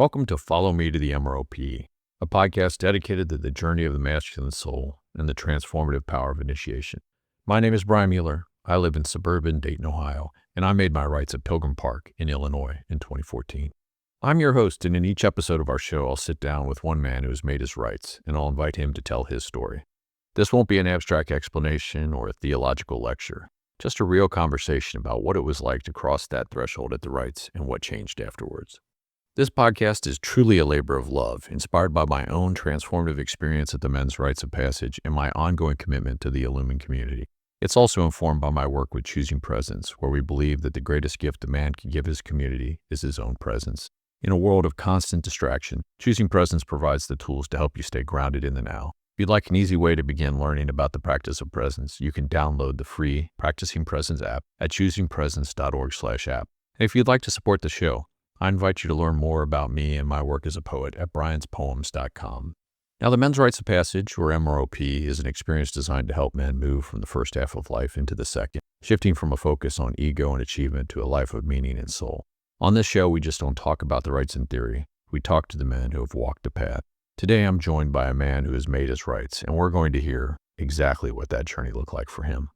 Welcome to Follow Me to the MROP, a podcast dedicated to the journey of the masculine soul and the transformative power of initiation. My name is Brian Mueller. I live in suburban Dayton, Ohio, and I made my rites at Pilgrim Park in Illinois in 2014. I'm your host, and in each episode of our show, I'll sit down with one man who has made his rites, and I'll invite him to tell his story. This won't be an abstract explanation or a theological lecture, just a real conversation about what it was like to cross that threshold at the rites and what changed afterwards. This podcast is truly a labor of love, inspired by my own transformative experience at the men's rites of passage and my ongoing commitment to the Illuman community. It's also informed by my work with Choosing Presence, where we believe that the greatest gift a man can give his community is his own presence. In a world of constant distraction, Choosing Presence provides the tools to help you stay grounded in the now. If you'd like an easy way to begin learning about the practice of presence, you can download the free Practicing Presence app at choosingpresence.org/app. And if you'd like to support the show, I invite you to learn more about me and my work as a poet at brianspoems.com. Now, the Men's Rites of Passage, or MROP, is an experience designed to help men move from the first half of life into the second, shifting from a focus on ego and achievement to a life of meaning and soul. On this show, we just don't talk about the rites in theory. We talk to the men who have walked the path. Today, I'm joined by a man who has made his rites, and we're going to hear exactly what that journey looked like for him.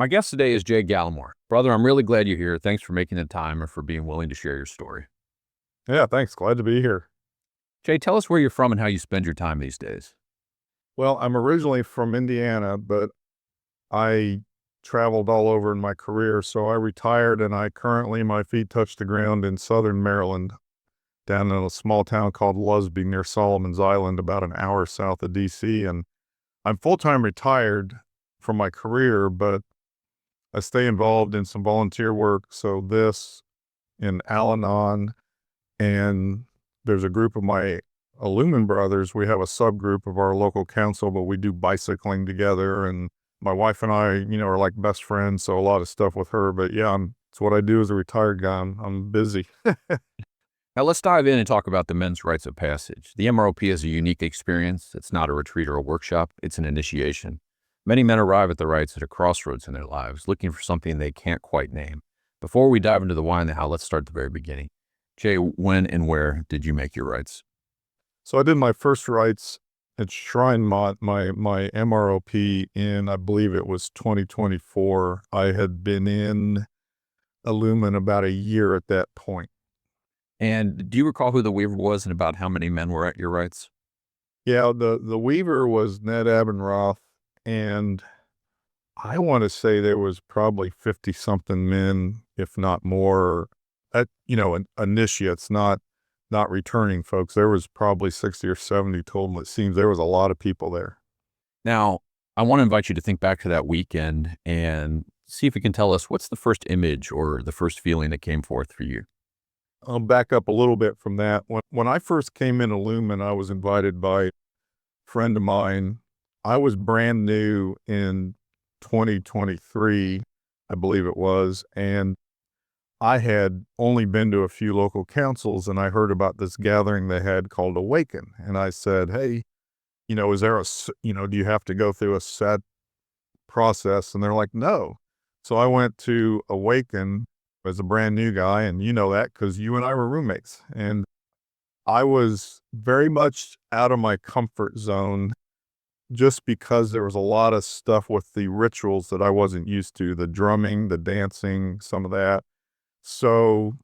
My guest today is Jay Gallamore. Brother, I'm really glad you're here. Thanks for making the time and for being willing to share your story. Yeah, thanks. Glad to be here. Jay, tell us where you're from and how you spend your time these days. Well, I'm originally from Indiana, but I traveled all over in my career. So I retired and my feet touch the ground in southern Maryland, down in a small town called Lusby near Solomon's Island, about an hour south of DC. And I'm full-time retired from my career, but I stay involved in some volunteer work. So this in Al-Anon, and there's a group of my Illuman brothers. We have a subgroup of our local council, but we do bicycling together. And my wife and I, are like best friends. So a lot of stuff with her. But yeah, it's what I do as a retired guy. I'm busy. Now let's dive in and talk about the Men's Rites of Passage. The MROP is a unique experience. It's not a retreat or a workshop. It's an initiation. Many men arrive at the rites at a crossroads in their lives, looking for something they can't quite name. Before we dive into the why and the how, let's start at the very beginning. Jay, when and where did you make your rites? So I did my first rites at Shrine Mont, my MROP in, I believe it was 2024. I had been in Illuman about a year at that point. And do you recall who the weaver was and about how many men were at your rites? Yeah, the weaver was Ned Abenroth, and I want to say there was probably 50-something men, if not more, initiates, not returning folks. There was probably 60 or 70 total. It seems there was a lot of people there. Now, I want to invite you to think back to that weekend and see if you can tell us what's the first image or the first feeling that came forth for you. I'll back up a little bit from that. When I first came in Illuman, I was invited by a friend of mine. I was brand new in 2023, I believe it was, and I had only been to a few local councils, and I heard about this gathering they had called Awaken. And I said, hey, is there do you have to go through a set process? And they're like, no. So I went to Awaken as a brand new guy, and you know that because you and I were roommates. And I was very much out of my comfort zone just because there was a lot of stuff with the rituals that I wasn't used to, the drumming, the dancing, some of that. So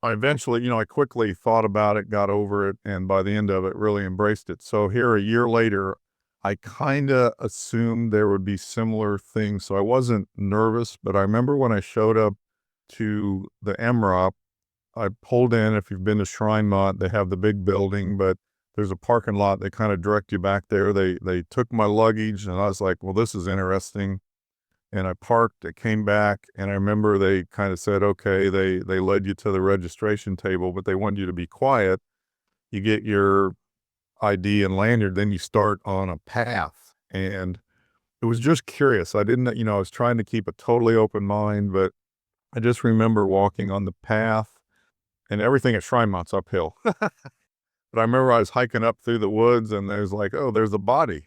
I eventually, I quickly thought about it, got over it, and by the end of it, really embraced it. So here a year later, I kind of assumed there would be similar things. So I wasn't nervous, but I remember when I showed up to the MROP, I pulled in. If you've been to Shrine Mont, they have the big building, but there's a parking lot. They kind of direct you back there. They took my luggage, and I was like, well, this is interesting. And I parked, I came back, and I remember they kind of said, okay, they led you to the registration table, but they wanted you to be quiet. You get your ID and lanyard, then you start on a path. And it was just curious. I didn't, I was trying to keep a totally open mind, but I just remember walking on the path, and everything at Shrine Mont's uphill. But I remember I was hiking up through the woods, and there's like, oh, there's a body,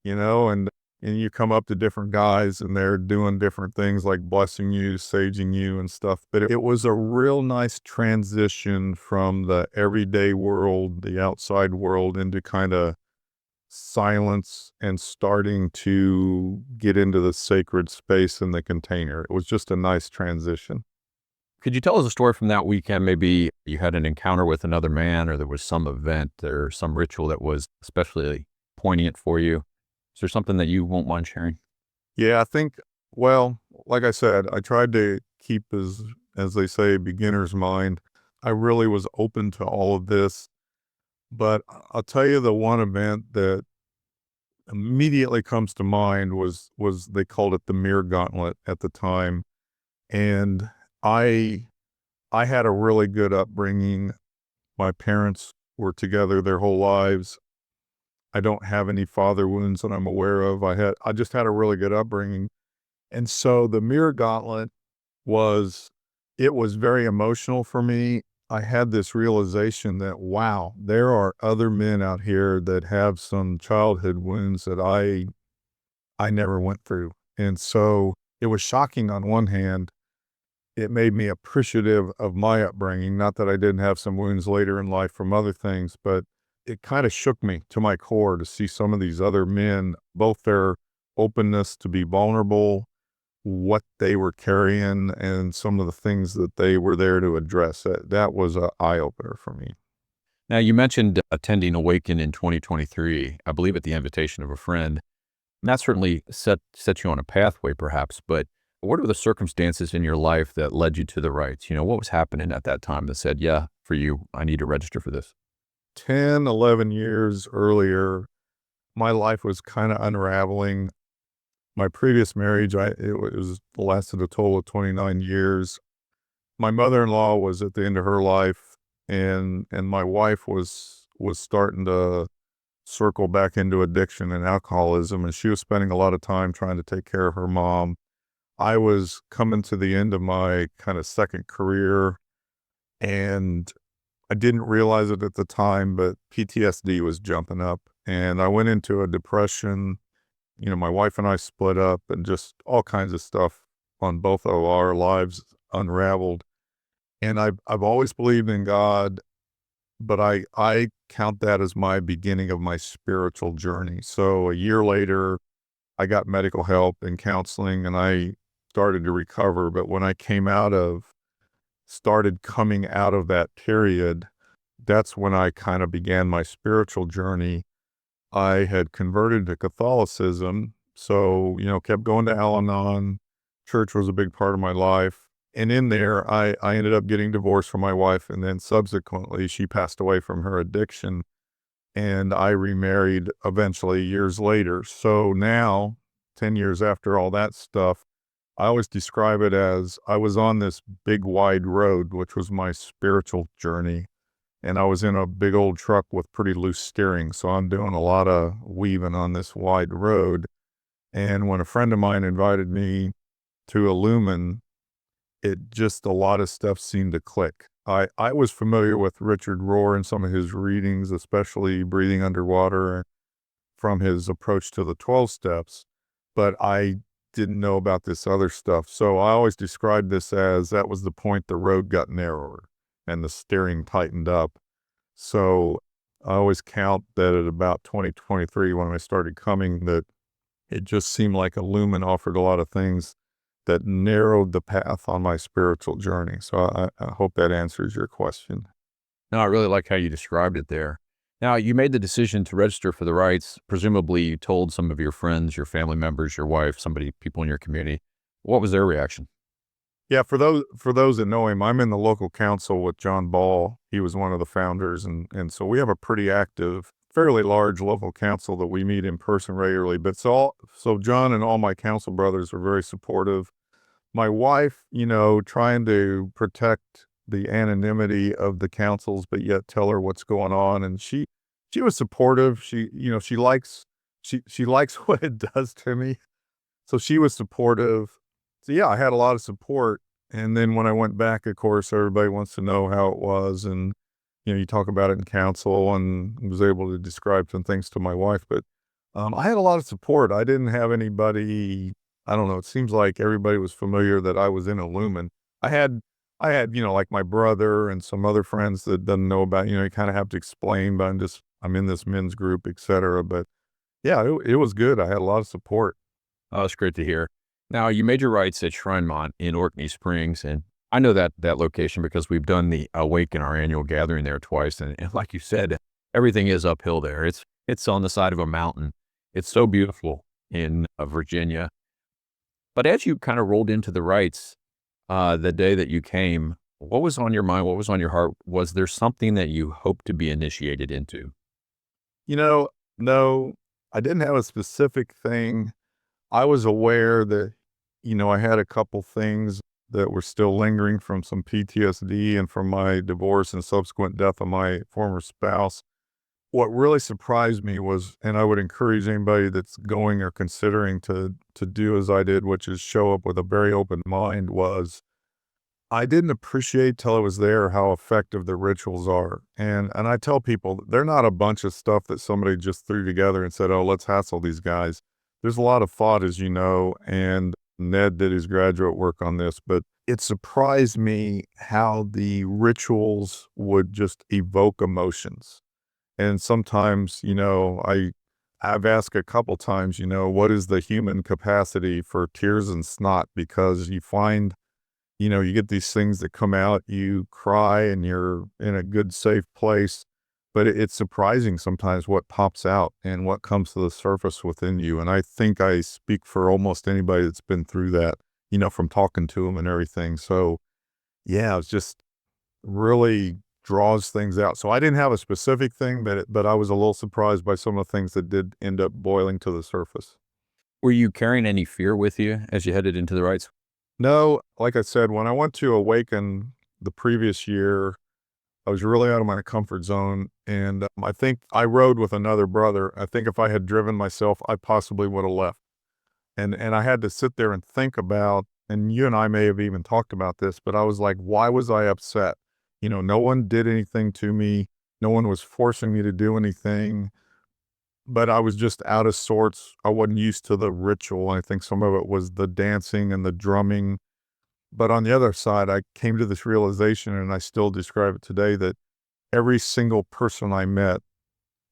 and and you come up to different guys and they're doing different things like blessing you, saging you and stuff. But it was a real nice transition from the everyday world, the outside world, into kind of silence and starting to get into the sacred space in the container. It was just a nice transition. Could you tell us a story from that weekend? Maybe you had an encounter with another man, or there was some event or some ritual that was especially poignant for you. Is there something that you won't mind sharing? Yeah, I think, well, like I said, I tried to keep, as they say, beginner's mind. I really was open to all of this, but I'll tell you the one event that immediately comes to mind was they called it the Mirror Gauntlet at the time. And I I had a really good upbringing. My parents were together their whole lives. I don't have any father wounds that I'm aware of. I just had a really good upbringing. And so the Mirror Gauntlet was it was very emotional for me. I had this realization that, wow, there are other men out here that have some childhood wounds that I never went through. And so it was shocking on one hand. It made me appreciative of my upbringing, not that I didn't have some wounds later in life from other things, but it kind of shook me to my core to see some of these other men, both their openness to be vulnerable, what they were carrying, and some of the things that they were there to address. That was an eye-opener for me. Now, you mentioned attending Awaken in 2023, I believe at the invitation of a friend. And that certainly set you on a pathway, perhaps, but what are the circumstances in your life that led you to the rites? What was happening at that time that said, yeah, for you, I need to register for this? 10, 11 years earlier, my life was kind of unraveling. My previous marriage, it lasted a total of 29 years. My mother-in-law was at the end of her life, and my wife was starting to circle back into addiction and alcoholism, and she was spending a lot of time trying to take care of her mom. I was coming to the end of my kind of second career, and I didn't realize it at the time, but PTSD was jumping up, and I went into a depression. My wife and I split up, and just all kinds of stuff on both of our lives unraveled. And I've always believed in God, but I count that as my beginning of my spiritual journey. So a year later, I got medical help and counseling, and I started to recover. But when I started coming out of that period, that's when I kind of began my spiritual journey. I had converted to Catholicism, so, kept going to Al-Anon. Church was a big part of my life. And in there, I ended up getting divorced from my wife, and then subsequently, she passed away from her addiction, and I remarried eventually years later. So now, 10 years after all that stuff, I always describe it as I was on this big wide road, which was my spiritual journey. And I was in a big old truck with pretty loose steering. So I'm doing a lot of weaving on this wide road. And when a friend of mine invited me to Illuman, a lot of stuff seemed to click. I was familiar with Richard Rohr and some of his readings, especially Breathing Underwater from his approach to the 12 steps, but I didn't know about this other stuff. So I always described this as that was the point the road got narrower and the steering tightened up. So I always count that at about 2023 when I started coming, that it just seemed like Illumin offered a lot of things that narrowed the path on my spiritual journey. So I hope that answers your question. No, I really like how you described it there. Now, you made the decision to register for the rites. Presumably, you told some of your friends, your family members, your wife, people in your community. What was their reaction? Yeah, for those that know him, I'm in the local council with John Ball. He was one of the founders, and so we have a pretty active, fairly large local council that we meet in person regularly. But so John and all my council brothers were very supportive. My wife, trying to protect the anonymity of the councils, but yet tell her what's going on, and she was supportive. She likes what it does to me, so she was supportive. So yeah, I had a lot of support. And then when I went back, of course, everybody wants to know how it was. And, you talk about it in council, and was able to describe some things to my wife. But I had a lot of support. I didn't have anybody. I don't know. It seems like everybody was familiar that I was in Illuman. I had, like my brother and some other friends that doesn't know about. You kind of have to explain, but I'm in this men's group, etc. But yeah, it was good. I had a lot of support. Oh, that's great to hear. Now, you made your rites at Shrine Mont in Orkney Springs, and I know that location because we've done the Awaken, our annual gathering there twice. And like you said, everything is uphill there. It's on the side of a mountain. It's so beautiful in Virginia. But as you kind of rolled into the rites, the day that you came, what was on your mind? What was on your heart? Was there something that you hoped to be initiated into? You know, no, I didn't have a specific thing. I was aware that, I had a couple things that were still lingering from some PTSD and from my divorce and subsequent death of my former spouse. What really surprised me was, and I would encourage anybody that's going or considering to do as I did, which is show up with a very open mind, was I didn't appreciate till I was there how effective the rituals are. And I tell people they're not a bunch of stuff that somebody just threw together and said, "Oh, let's hassle these guys." There's a lot of thought, as you know, and Ned did his graduate work on this, but it surprised me how the rituals would just evoke emotions. And sometimes, I've asked a couple times, what is the human capacity for tears and snot? Because you find, you get these things that come out, you cry and you're in a good, safe place. But it's surprising sometimes what pops out and what comes to the surface within you. And I think I speak for almost anybody that's been through that, from talking to them and everything. So yeah, it's just really draws things out. So I didn't have a specific thing, but I was a little surprised by some of the things that did end up boiling to the surface. Were you carrying any fear with you as you headed into the rites? No, like I said, when I went to Awaken the previous year, I was really out of my comfort zone, and I think I rode with another brother. I think if I had driven myself, I possibly would have left. And I had to sit there and think about, and you and I may have even talked about this, but I was like, why was I upset? No one did anything to me. No one was forcing me to do anything, but I was just out of sorts. I wasn't used to the ritual. I think some of it was the dancing and the drumming. But on the other side, I came to this realization, and I still describe it today, that every single person I met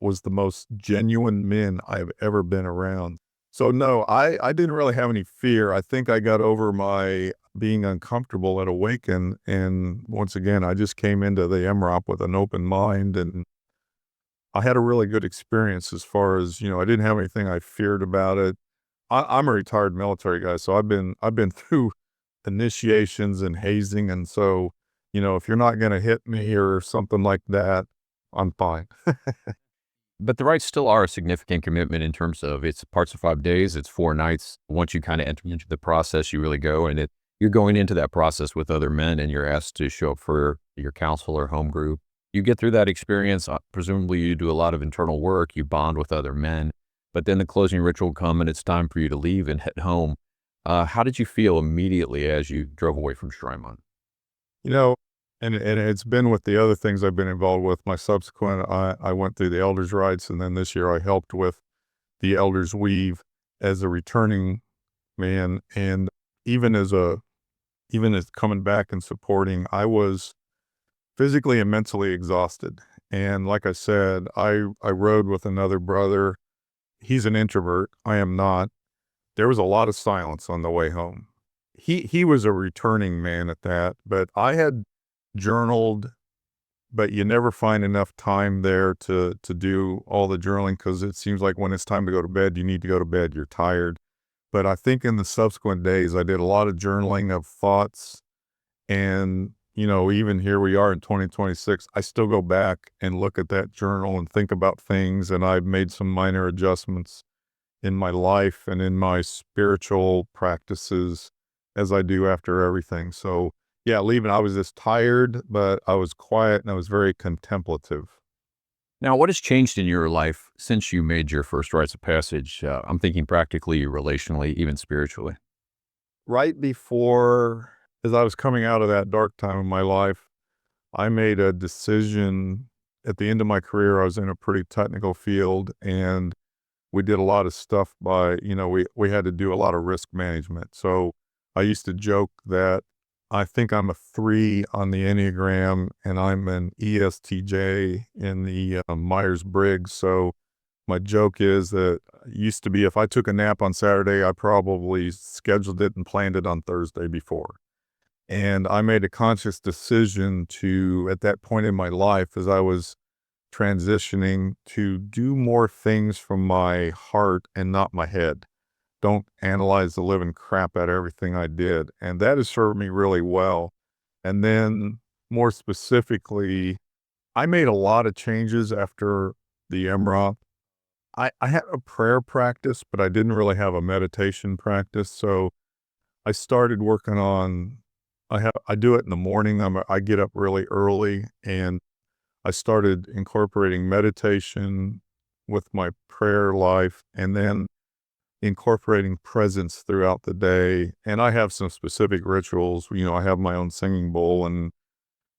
was the most genuine men I've ever been around. So no, I didn't really have any fear. I think I got over my being uncomfortable at Awaken. And once again, I just came into the MROP with an open mind, and I had a really good experience as far as, I didn't have anything I feared about it. I'm a retired military guy, so I've been through initiations and hazing. And so, if you're not going to hit me or something like that, I'm fine. But the rites still are a significant commitment in terms of it's parts of 5 days, it's 4 nights. Once you kind of enter into the process, you really go and you're going into that process with other men and you're asked to show up for your council or home group. You get through that experience. Presumably you do a lot of internal work, you bond with other men, but then the closing ritual come and it's time for you to leave and head home. How did you feel immediately as you drove away from Strymon? You know, and it's been with the other things I've been involved with. My subsequent, I went through the elders' rites, and then this year I helped with the elders' weave as a returning man. And even as a, even as coming back and supporting, I was physically and mentally exhausted. And like I said, I rode with another brother. He's an introvert. I am not. There was a lot of silence on the way home. He was a returning man at that, but I had journaled, but you never find enough time there to do all the journaling, because it seems like when it's time to go to bed, you need to go to bed. You're tired. But I think in the subsequent days, I did a lot of journaling of thoughts. And, even here we are in 2026, I still go back and look at that journal and think about things. And I've made some minor adjustments in my life and in my spiritual practices as I do after everything. So yeah, leaving, I was just tired, but I was quiet and I was very contemplative. Now, what has changed in your life since you made your first rites of passage? I'm thinking practically, relationally, even spiritually. Right before, as I was coming out of that dark time in my life, I made a decision. At the end of my career, I was in a pretty technical field, and we did a lot of stuff by, we had to do a lot of risk management. So I used to joke that I think I'm a 3 on the Enneagram and I'm an ESTJ in the Myers-Briggs. So my joke is that it used to be if I took a nap on Saturday, I probably scheduled it and planned it on Thursday before. And I made a conscious decision to, at that point in my life, as I was transitioning, to do more things from my heart and not my head. Don't analyze the living crap out of everything I did. And that has served me really well. And then more specifically, I made a lot of changes after the MROP. I had a prayer practice, but I didn't really have a meditation practice. So I started working on, I do it in the morning. I get up really early and I started incorporating meditation with my prayer life and then incorporating presence throughout the day. And I have some specific rituals. I have my own singing bowl and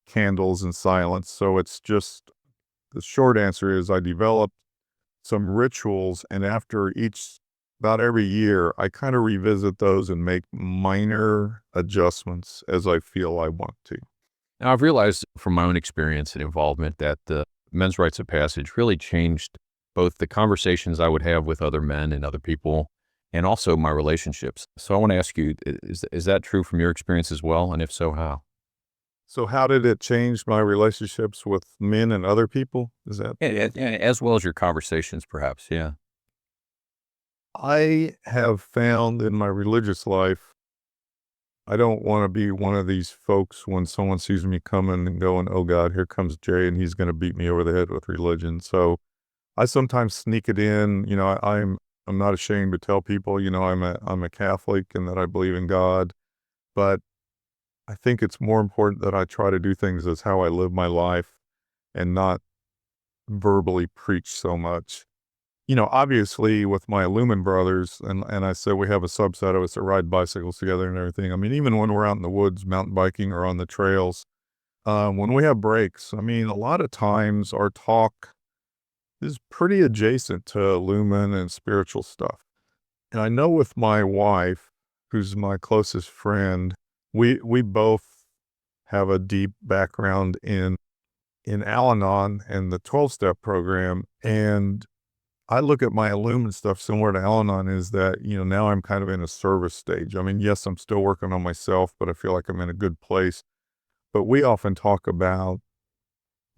candles and silence. So it's just, the short answer is I developed some rituals, and after about every year, I kind of revisit those and make minor adjustments as I feel I want to. Now, I've realized from my own experience and involvement that the men's rites of passage really changed both the conversations I would have with other men and other people, and also my relationships. So I want to ask you, is that true from your experience as well? And if so, how? So how did it change my relationships with men and other people? Is that? As well as your conversations, perhaps. Yeah. I have found in my religious life, I don't want to be one of these folks when someone sees me coming and going, oh God, here comes Jay and he's going to beat me over the head with religion. So I sometimes sneak it in. I'm not ashamed to tell people, I'm a Catholic and that I believe in God, but I think it's more important that I try to do things as how I live my life and not verbally preach so much. Obviously with my Illuman brothers, and I said we have a subset of us that ride bicycles together and everything. I mean, even when we're out in the woods mountain biking or on the trails, when we have breaks, I mean, a lot of times our talk is pretty adjacent to Illuman and spiritual stuff. And I know with my wife, who's my closest friend, we both have a deep background in Al-Anon and the 12-step program. And I look at my Illumin stuff similar to Al-Anon is that, now I'm kind of in a service stage. I mean, yes, I'm still working on myself, but I feel like I'm in a good place. But we often talk about,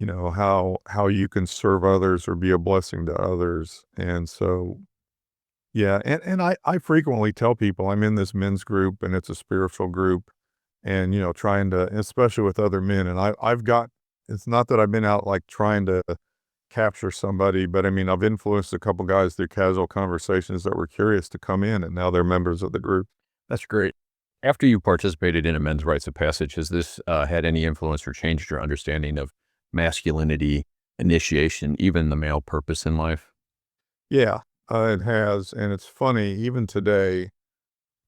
how you can serve others or be a blessing to others. And so, yeah, and I frequently tell people I'm in this men's group and it's a spiritual group and, trying to, especially with other men. And it's not that I've been out like trying to capture somebody, but I mean, I've influenced a couple guys through casual conversations that were curious to come in and now they're members of the group. That's great. After you participated in a men's rites of passage, has this had any influence or changed your understanding of masculinity, initiation, even the male purpose in life? Yeah, it has. And it's funny, even today,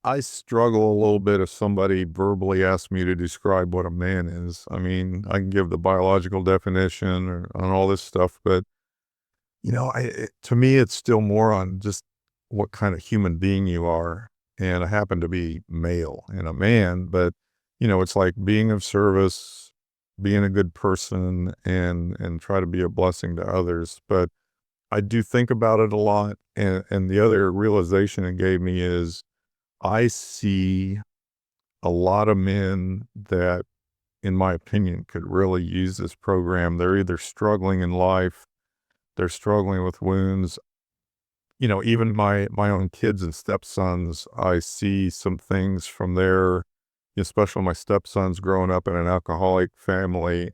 I struggle a little bit if somebody verbally asks me to describe what a man is. I mean, I can give the biological definition on all this stuff, but to me, it's still more on just what kind of human being you are. And I happen to be male and a man, but it's like being of service, being a good person and try to be a blessing to others. But I do think about it a lot. And the other realization it gave me is I see a lot of men that, in my opinion, could really use this program. They're either struggling in life, they're struggling with wounds. Even my own kids and stepsons, I see some things from their, especially my stepsons growing up in an alcoholic family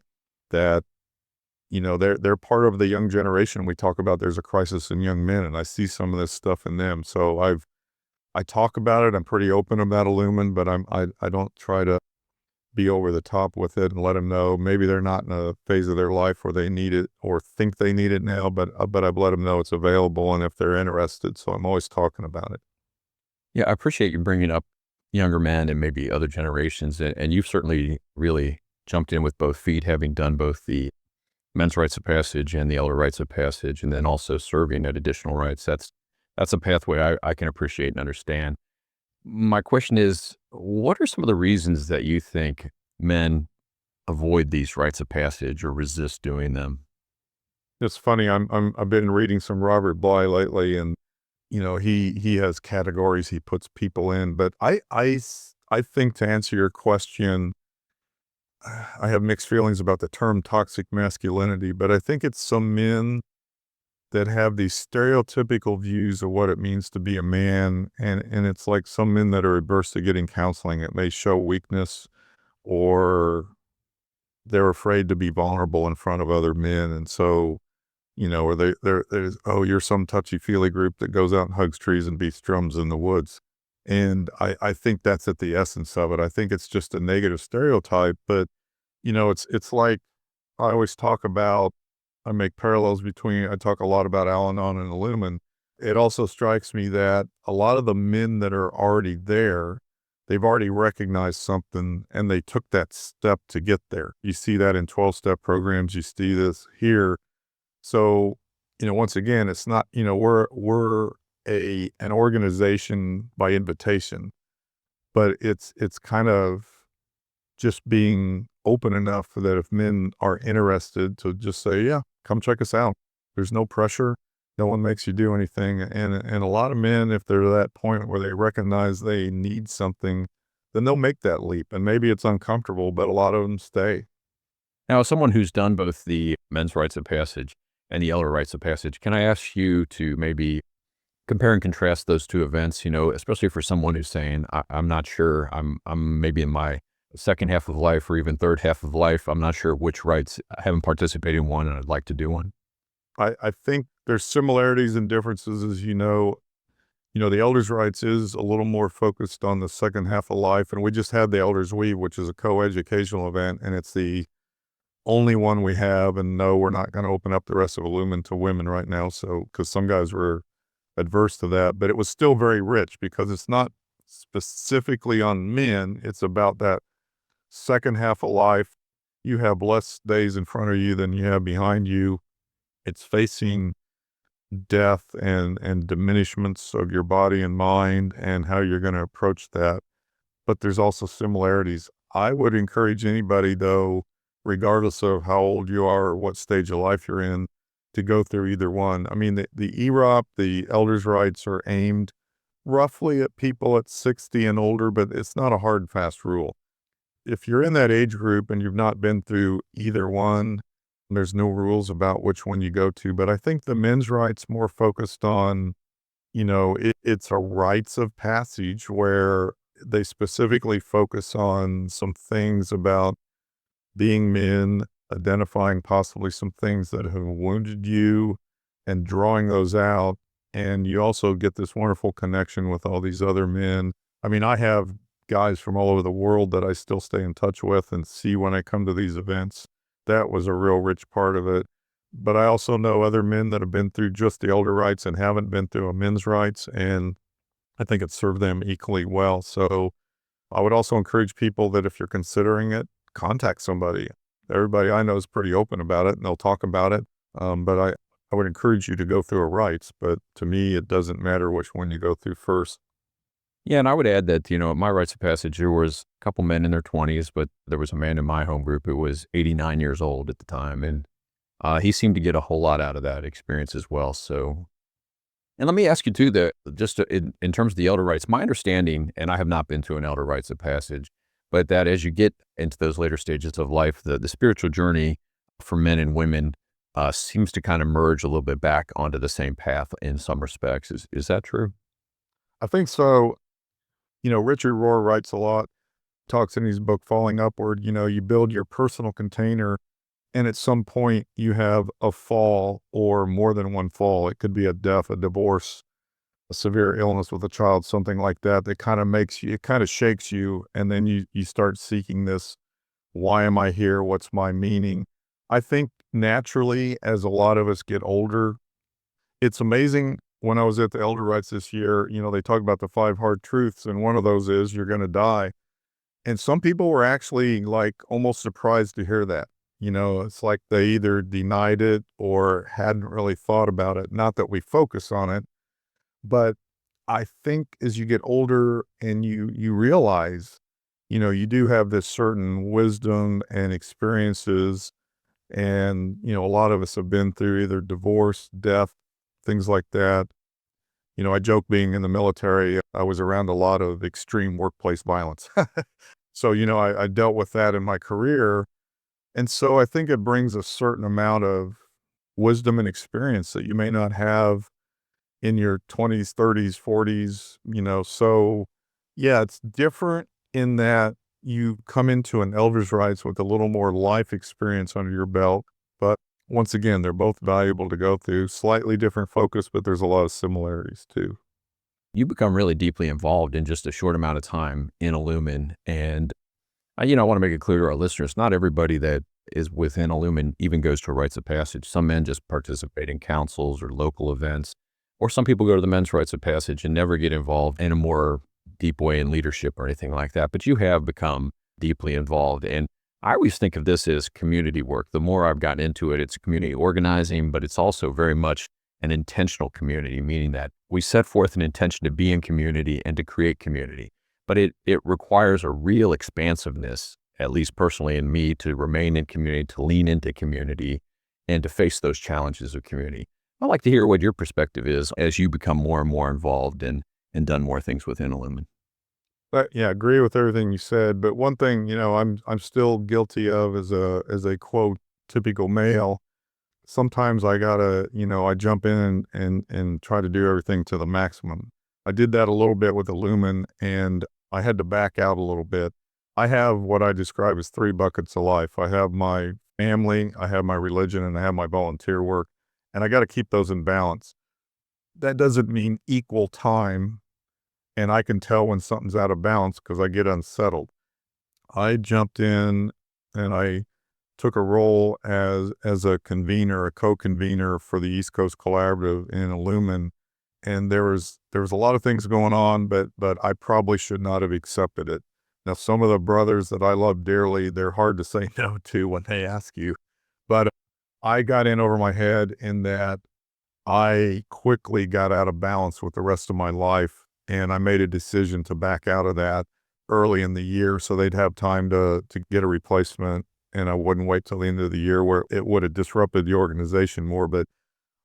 that, they're part of the young generation. We talk about there's a crisis in young men, and I see some of this stuff in them. So I talk about it. I'm pretty open about Illumin, but I don't try to be over the top with it and let them know maybe they're not in a phase of their life where they need it or think they need it now, but I've let them know it's available and if they're interested. So I'm always talking about it. Yeah, I appreciate you bringing up younger men and maybe other generations. And you've certainly really jumped in with both feet, having done both the men's rites of passage and the elder rites of passage, and then also serving at additional rites. That's a pathway I can appreciate and understand. My question is, what are some of the reasons that you think men avoid these rites of passage or resist doing them? It's funny. I've been reading some Robert Bly lately, and he has categories he puts people in. But I think, to answer your question, I have mixed feelings about the term toxic masculinity, but I think it's some men that have these stereotypical views of what it means to be a man. And it's like some men that are adverse to getting counseling. It may show weakness, or they're afraid to be vulnerable in front of other men. And so, or there's, oh, you're some touchy-feely group that goes out and hugs trees and beats drums in the woods. And I think that's at the essence of it. I think it's just a negative stereotype, but, it's like I always talk about, I make parallels between, I talk a lot about Al-Anon and Illuman. It also strikes me that a lot of the men that are already there, they've already recognized something and they took that step to get there. You see that in 12-step programs. You see this here. So, once again, it's not, we're an organization by invitation, but it's kind of just being open enough that if men are interested, to just say, yeah, come check us out. There's no pressure. No one makes you do anything. And a lot of men, if they're at that point where they recognize they need something, then they'll make that leap. And maybe it's uncomfortable, but a lot of them stay. Now, as someone who's done both the men's rites of passage and the elder rites of passage, can I ask you to maybe compare and contrast those two events, especially for someone who's saying, I'm not sure, I'm maybe in my second half of life or even third half of life. I'm not sure which rites. I haven't participated in one and I'd like to do one. I think there's similarities and differences, as the elders' rites is a little more focused on the second half of life. And we just had the Elders Weave, which is a co-educational event, and it's the only one we have. And no, we're not going to open up the rest of Illumin to women right now. So, because some guys were adverse to that, but it was still very rich because it's not specifically on men. It's about that second half of life. You have less days in front of you than you have behind you. It's facing death and diminishments of your body and mind and how you're going to approach that. But there's also similarities. I would encourage anybody, though, regardless of how old you are or what stage of life you're in, to go through either one. I mean, the EROP, the elders' rights, are aimed roughly at people at 60 and older, but it's not a hard and fast rule. If you're in that age group and you've not been through either one, there's no rules about which one you go to. But I think the men's rights more focused on, it's a rites of passage where they specifically focus on some things about being men, identifying possibly some things that have wounded you and drawing those out. And you also get this wonderful connection with all these other men. I mean, I have guys from all over the world that I still stay in touch with and see when I come to these events. That was a real rich part of it. But I also know other men that have been through just the elder rites and haven't been through a men's rights, and I think it served them equally well. So I would also encourage people that if you're considering it, contact somebody. Everybody I know is pretty open about it and they'll talk about it. But I would encourage you to go through a rites, but to me, it doesn't matter which one you go through first. Yeah, and I would add that, at my rites of passage, there was a couple men in their 20s, but there was a man in my home group who was 89 years old at the time, and he seemed to get a whole lot out of that experience as well. So, and let me ask you too, that in terms of the elder rites, my understanding, and I have not been to an elder rites of passage, but that as you get into those later stages of life, the spiritual journey for men and women seems to kind of merge a little bit back onto the same path in some respects. Is that true? I think so. Richard Rohr writes a lot, talks in his book, Falling Upward, you build your personal container, and at some point you have a fall or more than one fall. It could be a death, a divorce, a severe illness with a child, something like that, that kind of makes you, it kind of shakes you. And then you start seeking this, why am I here? What's my meaning? I think naturally, as a lot of us get older, it's amazing. When I was at the Elder Rites this year, they talk about the 5 hard truths, and one of those is you're going to die. And some people were actually like almost surprised to hear that. It's like they either denied it or hadn't really thought about it. Not that we focus on it, But I think as you get older and you realize, you do have this certain wisdom and experiences, and, a lot of us have been through either divorce, death, things like that. I joke being in the military, I was around a lot of extreme workplace violence. So, I dealt with that in my career. And so I think it brings a certain amount of wisdom and experience that you may not have in your 20s, 30s, 40s. So yeah, it's different in that you come into an elder's rights with a little more life experience under your belt. But once again, they're both valuable to go through, slightly different focus, but there's a lot of similarities too. You become really deeply involved in just a short amount of time in Illumin. And, I want to make it clear to our listeners, not everybody that is within Illumin even goes to a rites of passage. Some men just participate in councils or local events, or some people go to the men's rites of passage and never get involved in a more deep way in leadership or anything like that. But you have become deeply involved. And I always think of this as community work. The more I've gotten into it, it's community organizing, but it's also very much an intentional community, meaning that we set forth an intention to be in community and to create community. But it requires a real expansiveness, at least personally in me, to remain in community, to lean into community, and to face those challenges of community. I'd like to hear what your perspective is as you become more and more involved and done more things within Illumin. But yeah, agree with everything you said. But one thing, I'm still guilty of as a quote typical male. Sometimes I gotta, I jump in and try to do everything to the maximum. I did that a little bit with Illumin, and I had to back out a little bit. I have what I describe as three buckets of life. I have my family, I have my religion, and I have my volunteer work, and I got to keep those in balance. That doesn't mean equal time, and I can tell when something's out of balance because I get unsettled. I jumped in and I took a role as a convener, a co-convener for the East Coast Collaborative in Illumin, and there was a lot of things going on, but I probably should not have accepted it. Now, some of the brothers that I love dearly, they're hard to say no to when they ask you, but I got in over my head in that I quickly got out of balance with the rest of my life, and I made a decision to back out of that early in the year so they'd have time to get a replacement, and I wouldn't wait till the end of the year where it would have disrupted the organization more. But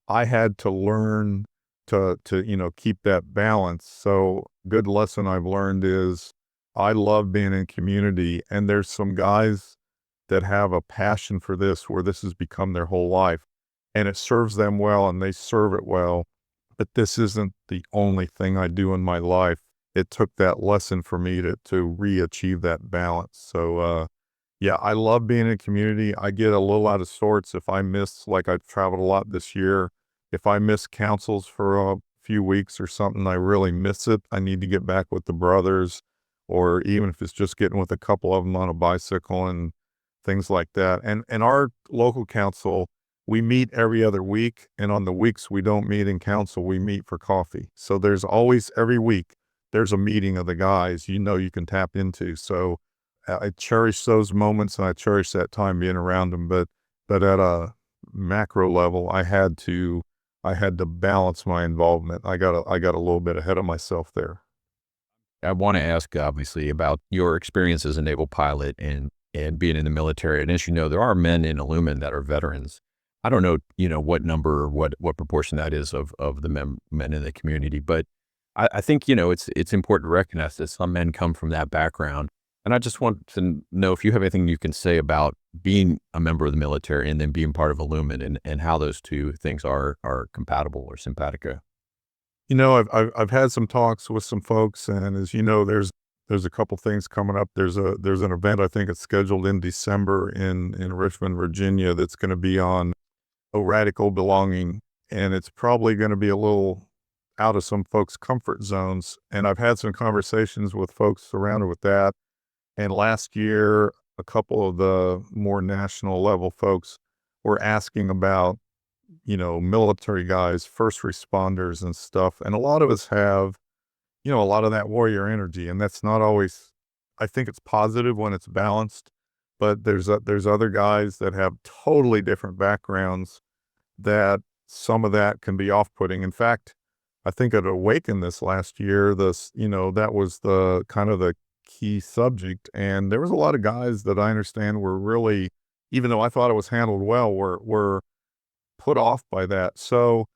I had to learn to keep that balance. So good lesson I've learned is I love being in community, and there's some guys that have a passion for this where this has become their whole life, and it serves them well and they serve it well. But this isn't the only thing I do in my life. It took that lesson for me to re-achieve that balance. So, yeah, I love being in community. I get a little out of sorts if I miss, like I've traveled a lot this year. If I miss councils for a few weeks or something, I really miss it. I need to get back with the brothers, or even if it's just getting with a couple of them on a bicycle and things like that. And our local council, we meet every other week, and on the weeks we don't meet in council, we meet for coffee. So there's always, every week, there's a meeting of the guys, you can tap into. So I cherish those moments and I cherish that time being around them. But at a macro level, I had to balance my involvement. I got a little bit ahead of myself there. I want to ask, obviously, about your experience as a naval pilot and being in the military. And as you know, there are men in Illumin that are veterans. I don't know, what number or what proportion that is of the men in the community, but I think, it's important to recognize that some men come from that background. And I just want to know if you have anything you can say about being a member of the military and then being part of Illumin, and how those two things are compatible or simpatico. I've had some talks with some folks, and as you know, there's a couple things coming up. There's an event, I think it's scheduled in December in Richmond, Virginia, that's going to be on a radical belonging, and it's probably going to be a little out of some folks' comfort zones. And I've had some conversations with folks surrounded with that. And last year, a couple of the more national level folks were asking about, military guys, first responders and stuff. And a lot of us have, a lot of that warrior energy. And that's not always, I think it's positive when it's balanced, but there's other guys that have totally different backgrounds that some of that can be off-putting. In fact, I think at Awaken this last year, that was the kind of the key subject. And there was a lot of guys that I understand were really, even though I thought it was handled well, were put off by that. So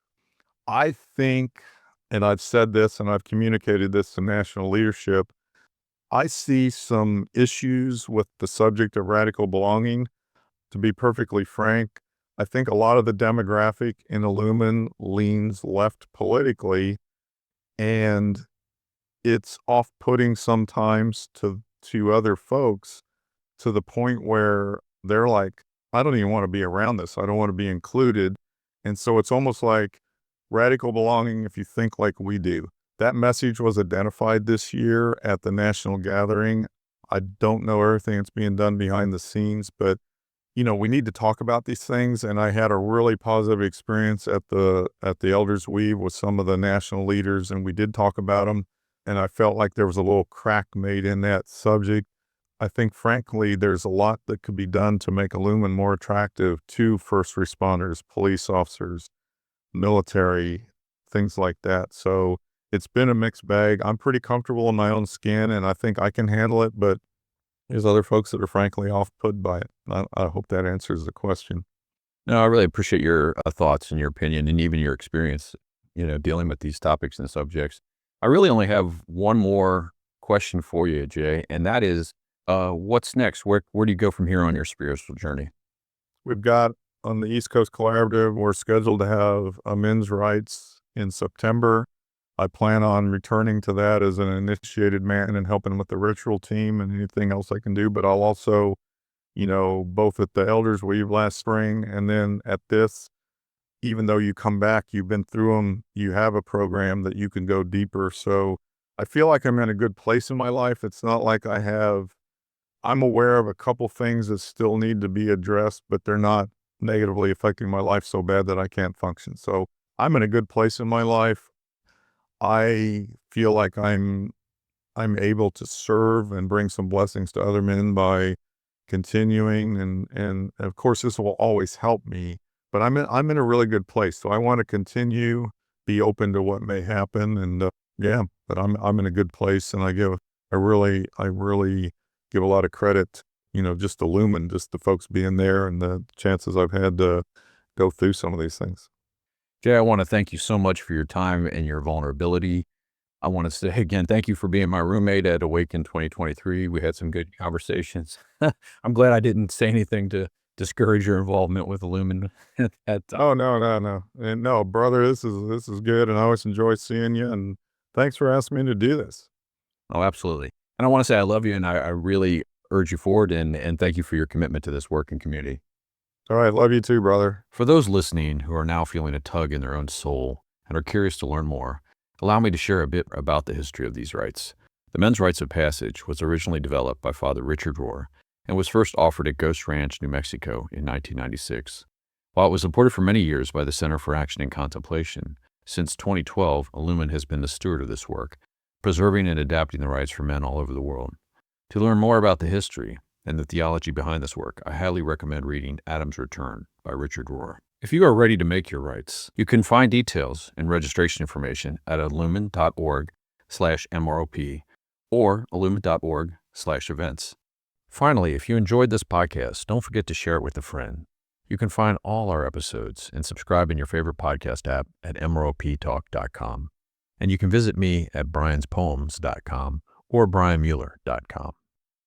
I think, and I've said this and I've communicated this to national leadership, I see some issues with the subject of radical belonging. To be perfectly frank, I think a lot of the demographic in Illuman leans left politically, and it's off-putting sometimes to other folks, to the point where they're like, I don't even want to be around this. I don't want to be included. And so it's almost like radical belonging if you think like we do. That message was identified this year at the national gathering. I don't know everything that's being done behind the scenes, but we need to talk about these things. And I had a really positive experience at the Elders Weave with some of the national leaders, and we did talk about them. And I felt like there was a little crack made in that subject. I think, frankly, there's a lot that could be done to make Illuman more attractive to first responders, police officers, military, things like that. So it's been a mixed bag. I'm pretty comfortable in my own skin, and I think I can handle it, but there's other folks that are frankly off-put by it. I hope that answers the question. No, I really appreciate your thoughts and your opinion and even your experience, dealing with these topics and subjects. I really only have one more question for you, Jay, and that is, what's next? Where do you go from here on your spiritual journey? We've got on the East Coast Collaborative, we're scheduled to have a men's Rites in September. I plan on returning to that as an initiated man and helping with the ritual team and anything else I can do. But I'll also, both at the Elders Weave last spring and then at this, even though you come back, you've been through them, you have a program that you can go deeper. So I feel like I'm in a good place in my life. It's not like I'm aware of a couple things that still need to be addressed, but they're not negatively affecting my life so bad that I can't function. So I'm in a good place in my life. I feel like I'm able to serve and bring some blessings to other men by continuing, and of course this will always help me, but I'm in a really good place. So I want to continue, be open to what may happen, and but I'm in a good place, and I really give a lot of credit, just to Illuman, just the folks being there and the chances I've had to go through some of these things. Jay, I want to thank you so much for your time and your vulnerability. I want to say again, thank you for being my roommate at Awaken 2023. We had some good conversations. I'm glad I didn't say anything to discourage your involvement with Illumin at that time. Oh, no. And no, brother, this is good. And I always enjoy seeing you. And thanks for asking me to do this. Oh, absolutely. And I want to say I love you, and I really urge you forward, and thank you for your commitment to this work and community. All right. Love you too, brother. For those listening who are now feeling a tug in their own soul and are curious to learn more, allow me to share a bit about the history of these rites. The men's rites of passage was originally developed by Father Richard Rohr and was first offered at Ghost Ranch, New Mexico in 1996. While it was supported for many years by the Center for Action and Contemplation, since 2012, Illuman has been the steward of this work, preserving and adapting the rites for men all over the world. To learn more about the history and the theology behind this work, I highly recommend reading Adam's Return by Richard Rohr. If you are ready to make your rites, you can find details and registration information at illumin.org/MROP or illumin.org/events. Finally, if you enjoyed this podcast, don't forget to share it with a friend. You can find all our episodes and subscribe in your favorite podcast app at MROPtalk.com. And you can visit me at brianspoems.com or brianmueller.com.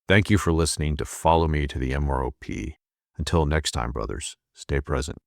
Thank you for listening to Follow Me to the MROP. Until next time, brothers, stay present.